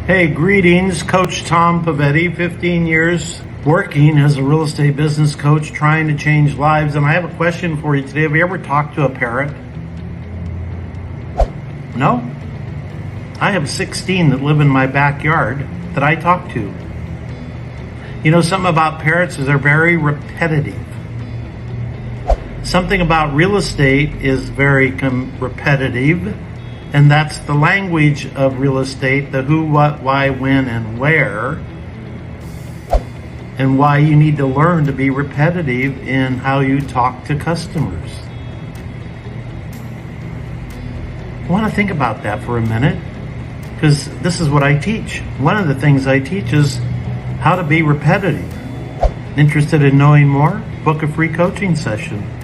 Hey, greetings. Coach Tom Pavetti, 15 years working as a real estate business coach, trying to change lives. And I have a question for you today. Have you ever talked to a parrot? No? I have 16 that live in my backyard that I talk to. You know, something about parrots is they're very repetitive. Something about real estate is very repetitive. And that's the language of real estate, the who, what, why, when, and where, and why you need to learn to be repetitive in how you talk to customers. I want to think about that for a minute, because this is what I teach. One of the things I teach is how to be repetitive. Interested in knowing more? Book a free coaching session.